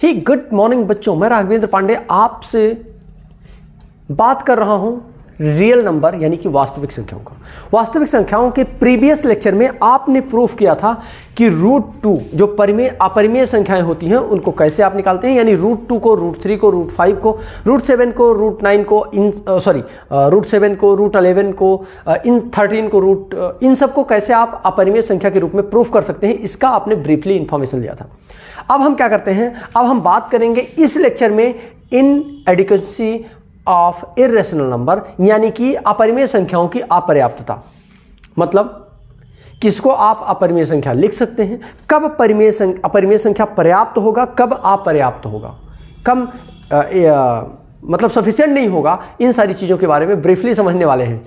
ही good morning बच्चों, मैं राघवेंद्र पांडे आपसे बात कर रहा हूं रियल नंबर यानी कि वास्तविक संख्याओं का। वास्तविक संख्याओं के प्रीवियस लेक्चर में आपने प्रूफ किया था कि √2 जो अपरिमेय संख्याएं होती हैं उनको कैसे आप निकालते हैं, यानी √2 को, √3 को, √5 को, √7 को, √9 को, √7 को, √11 को, इन 13 को, इन सबको कैसे आप अपरिमेय संख्या के रूप में प्रूफ कर सकते हैं, इसका आपने ब्रीफली इंफॉर्मेशन लिया था। अब हम क्या करते हैं, अब हम बात करेंगे इस लेक्चर में इनएडिक्वेसी ऑफ इर्रेशनल नंबर, यानी कि अपरिमेय संख्याओं की अपर्याप्तता। मतलब किसको आप अपरिमेय संख्या लिख सकते हैं, कब अपरिमेय संख्या पर्याप्त होगा, कब अपर्याप्त होगा, कब मतलब सफिशिएंट नहीं होगा, इन सारी चीज़ों के बारे में ब्रीफली समझने वाले हैं।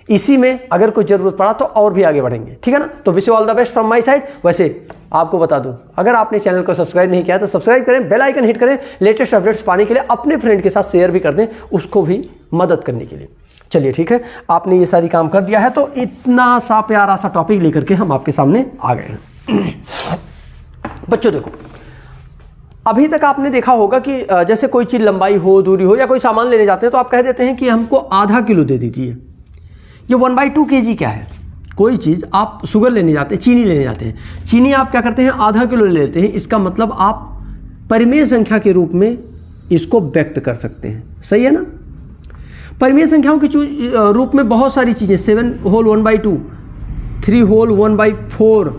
इसी में अगर कोई ज़रूरत पड़ा तो और भी आगे बढ़ेंगे, ठीक है ना। तो wish you all the best from my side. वैसे आपको बता दूं, अगर आपने चैनल को सब्सक्राइब नहीं किया तो सब्सक्राइब करें, बेल आइकन हिट करें, लेटेस्ट अपडेट्स पाने के लिए अपने फ्रेंड के साथ शेयर भी कर दें, उसको भी मदद करने के लिए। चलिए ठीक है, आपने ये सारी काम कर दिया है तो इतना सा प्यारा सा टॉपिक लेकर के हम आपके सामने आ गए हैं। बच्चों देखो, अभी तक आपने देखा होगा कि जैसे कोई चीज़ लंबाई हो, दूरी हो, या कोई सामान लेने जाते हैं तो आप कह देते हैं कि हमको आधा किलो दे दीजिए। ये 1/2 kg क्या है, कोई चीज़ आप शुगर लेने जाते हैं, चीनी लेने जाते हैं, चीनी आप क्या करते हैं आधा किलो ले लेते हैं, इसका मतलब आप परिमेय संख्या के रूप में इसको व्यक्त कर सकते हैं, सही है ना। परिमेय संख्याओं के रूप में बहुत सारी चीज़ें, 7 होल 1/2, 3 होल 1/4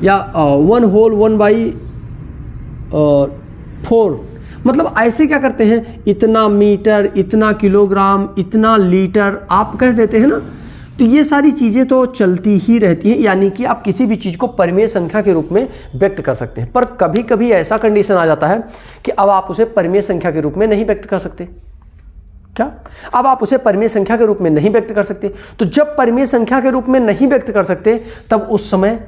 या 1 होल 1/4, मतलब ऐसे क्या करते हैं, इतना मीटर, इतना किलोग्राम, इतना लीटर आप कह देते हैं ना। तो ये सारी चीज़ें तो चलती ही रहती हैं, यानी कि आप किसी भी चीज़ को परिमेय संख्या के रूप में व्यक्त कर सकते हैं। पर कभी कभी ऐसा कंडीशन आ जाता है कि अब आप उसे परिमेय संख्या के रूप में नहीं व्यक्त कर सकते। क्या अब आप उसे परिमेय संख्या के रूप में नहीं व्यक्त कर सकते? तो जब परिमेय संख्या के रूप में नहीं व्यक्त कर सकते तब उस समय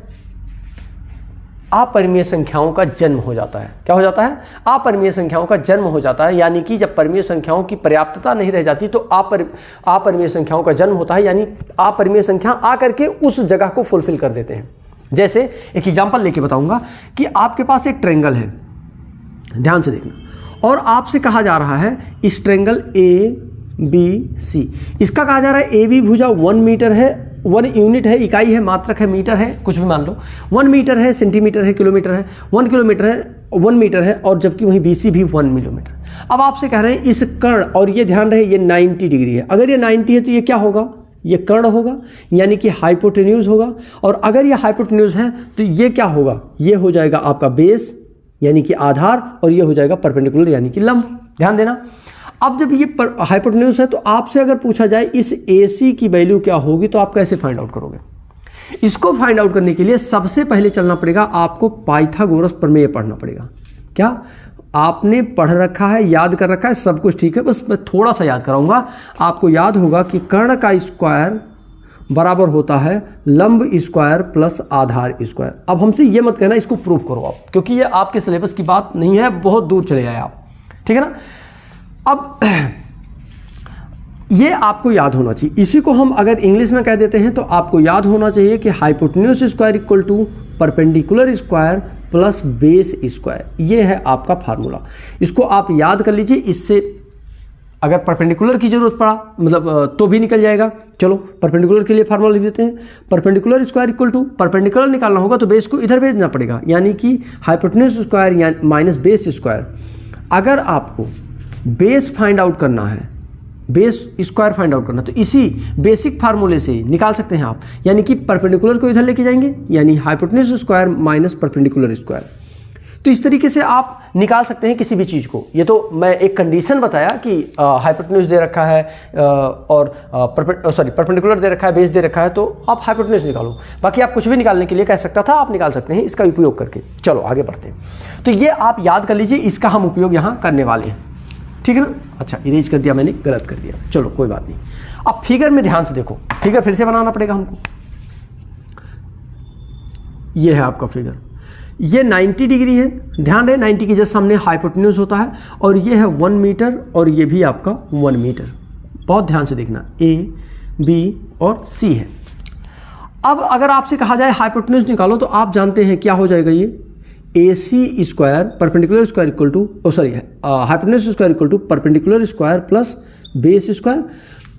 अपरिमेय संख्याओं का जन्म हो जाता है। क्या हो जाता है? अपरिमेय संख्याओं का जन्म हो जाता है, यानी कि जब परिमेय संख्याओं की पर्याप्तता नहीं रह जाती तो अपरिमेय संख्याओं का जन्म होता है, यानी अपरिमेय संख्या आकर के उस जगह को फुलफिल कर देते हैं। जैसे एक एग्जांपल लेके बताऊंगा कि आपके पास एक ट्रायंगल है, ध्यान से देखना, और आपसे कहा जा रहा है इस ट्रायंगल ABC, इसका कहा जा रहा है AB भुजा 1 मीटर है, 1 यूनिट है, इकाई है, मात्रक है, मीटर है, कुछ भी मान लो, 1 मीटर है, सेंटीमीटर है, किलोमीटर है, 1 किलोमीटर है, 1 मीटर है, और जबकि वहीं BC भी 1 मिलीमीटर। अब आपसे कह रहे हैं इस कर्ण, और ये ध्यान रहे ये 90 डिग्री है, अगर ये 90 है तो ये क्या होगा, ये कर्ण होगा, यानी कि हाइपोटेन्यूज होगा, और अगर ये हाइपोटेन्यूज है तो ये क्या होगा, ये हो जाएगा आपका बेस यानी कि आधार, और ये हो जाएगा परपेंडिकुलर यानी कि लंब। ध्यान देना। अब जब ये हाइपोटेन्यूज है तो आपसे अगर पूछा जाए इस AC की वैल्यू क्या होगी तो आप कैसे फाइंड आउट करोगे? इसको फाइंड आउट करने के लिए सबसे पहले चलना पड़ेगा, आपको पाइथागोरस प्रमेय पढ़ना पड़ेगा। क्या आपने पढ़ रखा है, याद कर रखा है, सब कुछ ठीक है, बस मैं थोड़ा सा याद कराऊंगा। आपको याद होगा कि कर्ण का स्क्वायर बराबर होता है लंब स्क्वायर प्लस आधार स्क्वायर। अब हमसे ये मत कहना इसको प्रूव करो आप, क्योंकि ये आपके सिलेबस की बात नहीं है, बहुत दूर चले जाए आप, ठीक है ना। अब ये आपको याद होना चाहिए, इसी को हम अगर इंग्लिश में कह देते हैं तो आपको याद होना चाहिए कि hypotenuse square equal to perpendicular square plus base square. ये है आपका फार्मूला, इसको आप याद कर लीजिए। इससे अगर परपेंडिकुलर की जरूरत पड़ा मतलब तो भी निकल जाएगा। चलो परपेंडिकुलर के लिए फार्मूला लिख देते हैं, perpendicular square equal to, perpendicular निकालना होगा तो बेस को इधर भेजना पड़ेगा, यानी कि hypotenuse square minus base square. अगर आपको बेस फाइंड आउट करना है, बेस स्क्वायर फाइंड आउट करना, तो इसी बेसिक फार्मूले से निकाल सकते हैं आप, यानी कि परपेंडिकुलर को इधर लेके जाएंगे, यानी hypotenuse square minus perpendicular square. तो इस तरीके से आप निकाल सकते हैं किसी भी चीज़ को। ये तो मैं एक कंडीशन बताया कि हाइपोटेन्यूज दे रखा है और परपेंडिकुलर दे रखा है, बेस दे रखा है, तो आप हाइपोटेन्यूज निकालो। बाकी आप कुछ भी निकालने के लिए कह सकता था, आप निकाल सकते हैं इसका उपयोग करके। चलो आगे बढ़ते हैं। तो ये आप याद कर लीजिए, इसका हम उपयोग यहाँ करने वाले हैं, ठीक है ना। अच्छा इरेज कर दिया मैंने, गलत कर दिया, चलो कोई बात नहीं। अब फिगर में ध्यान से देखो, फिगर फिर से बनाना पड़ेगा हमको। ये है आपका फिगर, ये 90 डिग्री है, ध्यान रहे 90 की जस्ट सामने हाइपोटेन्यूज होता है, और ये है 1 मीटर और ये भी आपका 1 मीटर। बहुत ध्यान से देखना, A, B और C है। अब अगर आपसे कहा जाए हाइपोटेन्यूज निकालो तो आप जानते हैं क्या हो जाएगा, AC square perpendicular square equal to hypotenuse square equal to perpendicular square plus base square.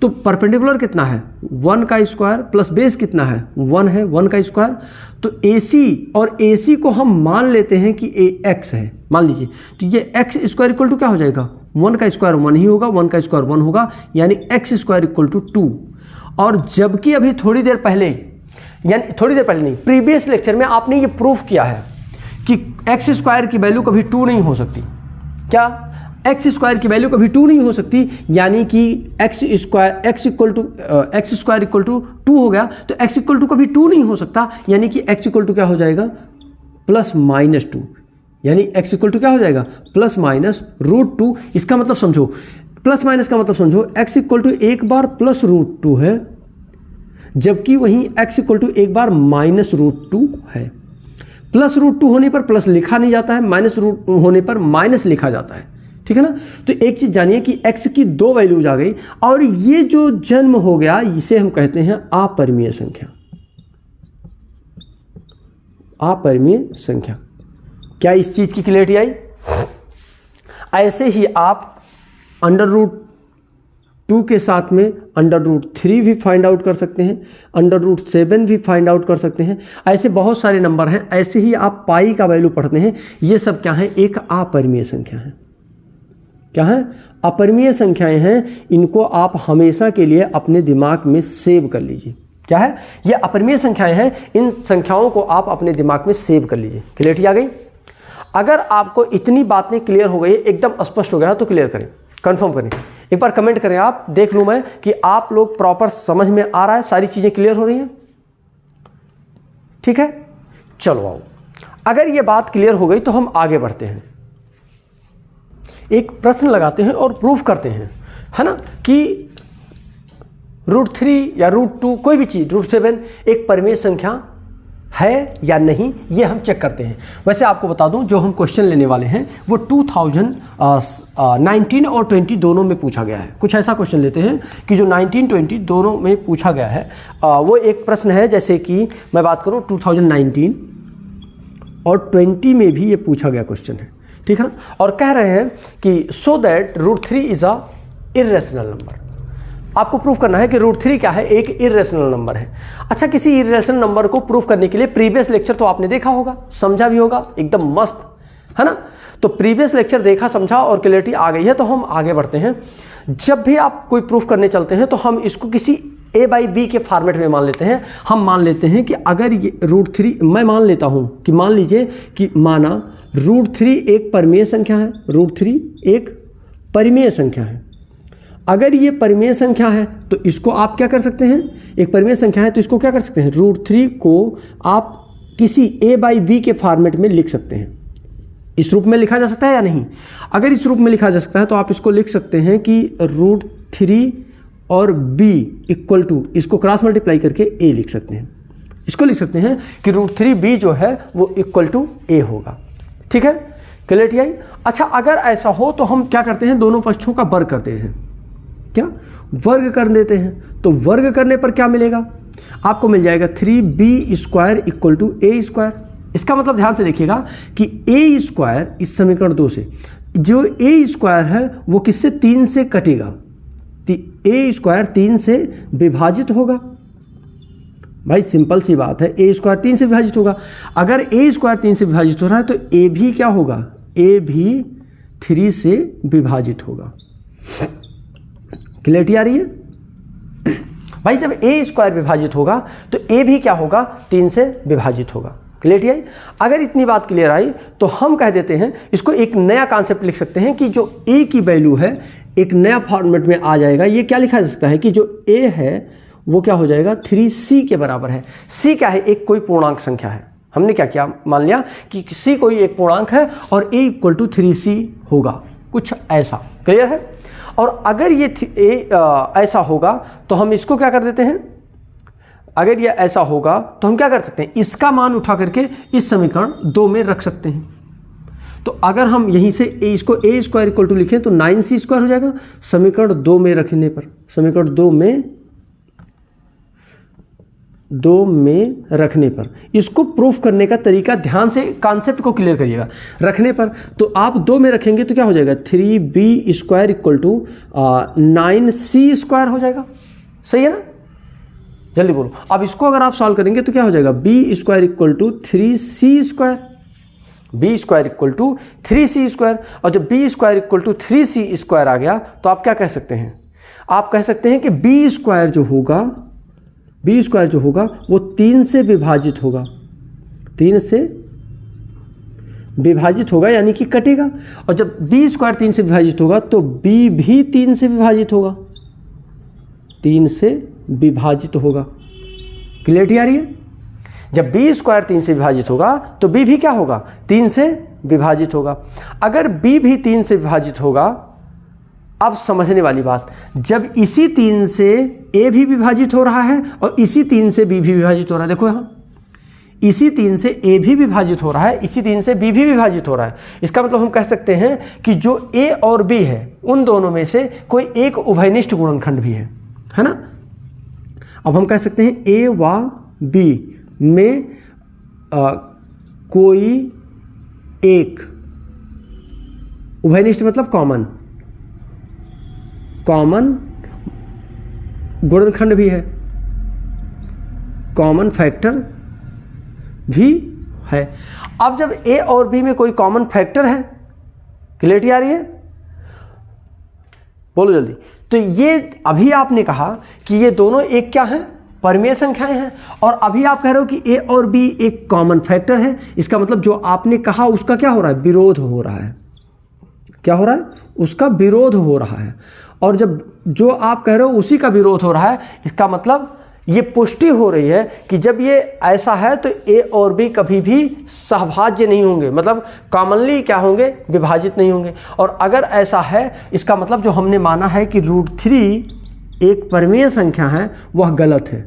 तो परपेंडिकुलर कितना है 1 का स्क्वायर प्लस बेस कितना है 1 है 1 का स्क्वायर। तो AC और AC को हम मान लेते हैं कि AX है, मान लीजिए। तो ये x स्क्वायर इक्वल टू क्या हो जाएगा 1 का स्क्वायर 1 ही होगा, 1 का स्क्वायर 1 होगा, यानी x स्क्वायर इक्वल टू 2। और जबकि अभी थोड़ी देर पहले, यानी थोड़ी देर पहले नहीं, प्रीवियस लेक्चर में आपने ये प्रूफ किया है कि x स्क्वायर की वैल्यू कभी 2 नहीं हो सकती। क्या x स्क्वायर की वैल्यू कभी 2 नहीं हो सकती, यानी कि x स्क्वायर इक्वल टू 2 हो गया। तो x इक्वल टू कभी 2 नहीं हो सकता, यानी कि x इक्वल टू क्या हो जाएगा प्लस माइनस 2, यानी x इक्वल टू क्या हो जाएगा प्लस माइनस रूट 2। इसका मतलब समझो, प्लस माइनस का मतलब समझो, x इक्वल टू एक बार प्लस रूट 2 है, जबकि वहीं x इक्वल टू एक बार माइनस रूट 2 है। प्लस रूट 2 होने पर प्लस लिखा नहीं जाता है, माइनस रूट होने पर माइनस लिखा जाता है, ठीक है ना। तो एक चीज जानिए कि x की 2 वैल्यूज आ गई, और ये जो जन्म हो गया इसे हम कहते हैं अपरिमेय संख्या। अपरिमेय संख्या। क्या इस चीज की क्लियरिटी आई? ऐसे ही आप अंडर रूट 2 के साथ में अंडर रूट 3 भी फाइंड आउट कर सकते हैं, अंडर रूट 7 भी फाइंड आउट कर सकते हैं। ऐसे बहुत सारे नंबर हैं। ऐसे ही आप पाई का वैल्यू पढ़ते हैं। ये सब क्या है, एक अपरिमेय संख्या है। क्या है? अपरिमेय संख्याएं हैं। इनको आप हमेशा के लिए अपने दिमाग में सेव कर लीजिए। क्या है? ये अपरिमेय संख्याएं हैं। इन संख्याओं को आप अपने दिमाग में सेव कर लीजिए। क्लियरिटी आ गई? अगर आपको इतनी बातें क्लियर हो गई, एकदम स्पष्ट हो गया, तो क्लियर करें, कंफर्म करें। एक बार कमेंट करें, आप देख लूं मैं कि आप लोग प्रॉपर समझ में आ रहा है, सारी चीजें क्लियर हो रही हैं। ठीक है, चलो आओ। अगर ये बात क्लियर हो गई तो हम आगे बढ़ते हैं, एक प्रश्न लगाते हैं और प्रूफ करते हैं, है ना, कि √3 या √2 कोई भी चीज, √7 एक परिमेय संख्या है या नहीं, ये हम चेक करते हैं। वैसे आपको बता दूं, जो हम क्वेश्चन लेने वाले हैं वो 2019 और 20 दोनों में पूछा गया है। कुछ ऐसा क्वेश्चन लेते हैं कि जो 19-20 दोनों में पूछा गया है। वो एक प्रश्न है, जैसे कि मैं बात करूं 2019 और 20 में भी ये पूछा गया क्वेश्चन है, ठीक है ना। और कह रहे हैं कि so that √3 is a irrational number. आपको प्रूफ करना है कि √3 क्या है, एक इर्रेशनल नंबर है। अच्छा, किसी इर्रेशनल नंबर को प्रूफ करने के लिए प्रीवियस लेक्चर तो आपने देखा होगा, समझा भी होगा, एकदम मस्त, है ना। तो प्रीवियस लेक्चर देखा, समझा और क्लियरिटी आ गई है, तो हम आगे बढ़ते हैं। जब भी आप कोई प्रूफ करने चलते हैं तो हम इसको किसी a/b के फॉर्मेट में मान लेते हैं। हम मान लेते हैं कि अगर ये √3, मैं मान लेता हूं कि मान लीजिए कि माना √3 एक परिमेय संख्या है, √3 एक परिमेय संख्या है। अगर ये परिमेय संख्या है तो इसको आप क्या कर सकते हैं, एक परिमेय संख्या है तो इसको क्या कर सकते हैं, √3 को आप किसी a/b के फॉर्मेट में लिख सकते हैं। इस रूप में लिखा जा सकता है या नहीं? अगर इस रूप में लिखा जा सकता है तो आप इसको लिख सकते हैं कि √3 और b इक्वल टू, इसको क्रॉस मल्टीप्लाई करके a लिख सकते हैं। इसको लिख सकते हैं कि √3b जो है वो इक्वल टू a होगा। ठीक है, क्लियरिटी आई? अच्छा, अगर ऐसा हो तो हम क्या करते हैं, दोनों पक्षों का वर्ग करते हैं। क्या? वर्ग कर देते हैं। तो वर्ग करने पर क्या मिलेगा आपको? मिल जाएगा 3b² इक्वल टू a²। इसका मतलब ध्यान से देखिएगा कि a² इस समीकरण 2 से, जो a² है वो किससे, 3 से कटेगा। a² 3 से विभाजित होगा। भाई सिंपल सी बात है, a² 3 से विभाजित होगा। अगर a² 3 से विभाजित हो रहा है तो a भी क्या होगा, a भी 3 से विभाजित होगा। क्लियरिटी आ रही है? भाई जब a² विभाजित होगा तो a भी क्या होगा, 3 से विभाजित होगा। क्लियरिटी आई? अगर इतनी बात क्लियर आई तो हम कह देते हैं, इसको एक नया कॉन्सेप्ट लिख सकते हैं कि जो a की वैल्यू है एक नया फॉर्मेट में आ जाएगा। ये क्या लिखा जा सकता है कि जो a है वो क्या हो जाएगा, 3c के बराबर है। c क्या है, एक कोई पूर्णांक संख्या है। हमने क्या किया, मान लिया कि c कोई एक पूर्णांक है और a इक्वल टू 3c होगा, कुछ ऐसा। क्लियर है? और अगर ये ऐसा होगा तो हम इसको क्या कर देते हैं, अगर ये ऐसा होगा तो हम क्या कर सकते हैं, इसका मान उठा करके इस समीकरण 2 में रख सकते हैं। तो अगर हम यहीं से इसको a² इक्वल टू लिखें तो 9c² हो जाएगा। समीकरण 2 में रखने पर, समीकरण 2 में 2 में रखने पर, इसको प्रूफ करने का तरीका ध्यान से कॉन्सेप्ट को क्लियर करिएगा। रखने पर तो आप 2 में रखेंगे तो क्या हो जाएगा, 3b square equal to 9c square हो जाएगा। सही है ना, जल्दी बोलो। अब इसको अगर आप सॉल्व करेंगे तो क्या हो जाएगा, b square equal to 3c square, b square equal to 3c square. और जब b square equal to 3c square आ गया तो आप क्या कह सकते हैं, आप कह सकते हैं कि b स्क्वायर जो होगा वो 3 से विभाजित होगा, 3 से विभाजित होगा यानी कि कटेगा। और जब b स्क्वायर 3 से विभाजित होगा तो b भी 3 से विभाजित होगा, 3 से विभाजित होगा। क्लियरिटी आ रही है, जब b स्क्वायर 3 से विभाजित होगा तो b भी क्या होगा, 3 से विभाजित होगा। अगर b भी 3 से विभाजित होगा, अब समझने वाली बात, जब इसी 3 से a भी विभाजित हो रहा है और इसी 3 से b भी विभाजित हो रहा है, देखो यहाँ इसी 3 से a भी विभाजित हो रहा है, इसी 3 से b भी विभाजित हो रहा है। इसका मतलब हम कह सकते हैं कि जो a और b है उन दोनों में से कोई एक उभयनिष्ठ गुणनखंड भी है ना। अब हम कह सकते हैं a व b में कोई एक उभयनिष्ठ मतलब कॉमन गुणनखंड भी है, कॉमन फैक्टर भी है। अब जब a और b में कोई कॉमन फैक्टर है, क्लियरिटी आ रही है, बोलो जल्दी। तो ये अभी आपने कहा कि ये दोनों एक क्या हैं, परिमेय संख्याएं हैं, और अभी आप कह रहे हो कि a और b एक कॉमन फैक्टर है। इसका मतलब जो आपने कहा उसका क्या हो रहा है, विरोध हो रहा है। क्या हो रहा है, उसका विरोध हो रहा है। और जब जो आप कह रहे हो उसी का विरोध हो रहा है, इसका मतलब ये पुष्टि हो रही है कि जब ये ऐसा है तो a और b कभी भी सहभाज्य नहीं होंगे, मतलब कॉमनली क्या होंगे, विभाजित नहीं होंगे। और अगर ऐसा है, इसका मतलब जो हमने माना है कि √3 एक परिमेय संख्या है, वह गलत है।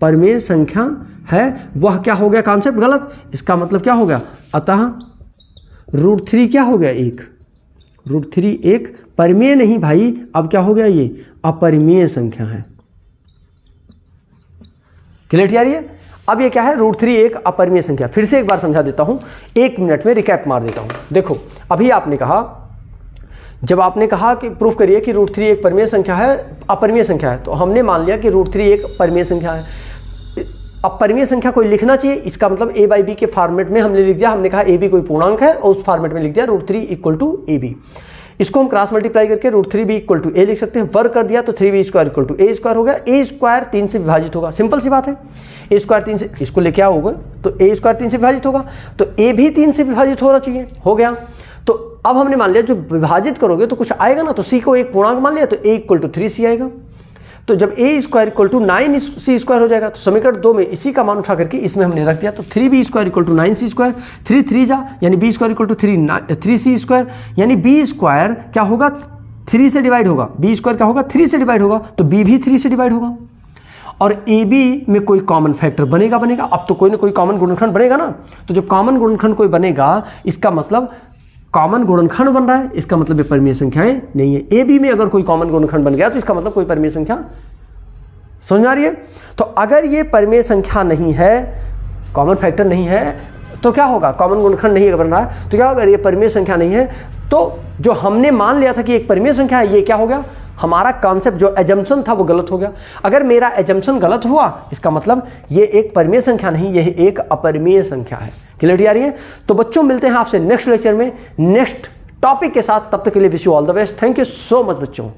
परिमेय संख्या है वह क्या हो गया, कॉन्सेप्ट गलत। इसका मतलब क्या हो गया, अतः √3 क्या हो गया, एक √3 एक परिमेय नहीं भाई, अब क्या हो गया, ये अपरिमेय संख्या है। क्लियरिटी आ रही है। अब ये क्या है, √3 एक अपरिमेय संख्या। फिर से एक बार समझा देता हूं, 1 मिनट में रिकैप मार देता हूं। देखो अभी आपने कहा, जब आपने कहा कि प्रूफ करिए कि √3 एक परिमेय संख्या है, अपरिमेय संख्या है, तो हमने मान लिया कि √3 एक परिमेय संख्या है। अब परिमेय संख्या कोई लिखना चाहिए, इसका मतलब a/b के फॉर्मेट में हमने लिख दिया। हमने कहा a b कोई पूर्णांक है और उस फॉर्मेट में लिख दिया √3 इक्वल टू ab। इसको हम क्रॉस मल्टीप्लाई करके √3b इक्वल टू a लिख सकते हैं। वर्क कर दिया तो 3b square equal to a square हो गया। a स्क्वायर 3 से विभाजित होगा, सिंपल सी बात है। a स्क्वायर 3 से, इसको लेके आओ होगा तो a स्क्वायर 3 से विभाजित होगा, तो a भी 3 से विभाजित होना चाहिए, हो गया। तो अब हमने मान लिया जो विभाजित करोगे तो कुछ आएगा ना, तो c को एक पूर्णांक मान लिया तो a इक्वल टू 3c आएगा। तो जब a square equal to 9c square हो जाएगा, तो समीकरण 2 में इसी का मान उठा करके इसमें हमने रख दिया। तो 3b square equal to 9c square, 3 3 जा यानी b square equal to 3c square, यानी b स्क्वायर क्या होगा, 3 से डिवाइड होगा। b स्क्वायर क्या होगा, 3 से डिवाइड होगा, तो b भी 3 से डिवाइड होगा। और ab में कोई कॉमन फैक्टर बनेगा। अब तो कोई ना कोई कॉमन गुणनखंड बनेगा ना। तो जब कॉमन गुणनखंड कोई बनेगा, इसका मतलब कॉमन गुणनखंड बन रहा है, इसका मतलब ये परिमेय संख्याएं नहीं है। ए बी में अगर कोई कॉमन गुणनखंड बन गया तो इसका मतलब कोई परिमेय संख्या, समझ आ रही है। तो अगर ये परिमेय संख्या नहीं है, कॉमन फैक्टर नहीं है, तो क्या होगा, कॉमन गुणनखंड नहीं बन रहा है, तो क्या होगा, ये परिमेय संख्या नहीं है। तो जो हमने मान लिया था कि एक परिमेय संख्या है, ये क्या हो गया, हमारा कॉन्सेप्ट जो एजम्पशन था वो गलत हो गया। अगर मेरा एजम्पशन गलत हुआ, इसका मतलब ये एक परिमेय संख्या नहीं, यह एक अपरिमेय संख्या है। क्लियरिटी आ रही है। तो बच्चों मिलते हैं आपसे नेक्स्ट लेक्चर में नेक्स्ट टॉपिक के साथ, तब तक के लिए wish you all the best. Thank you so much बच्चों।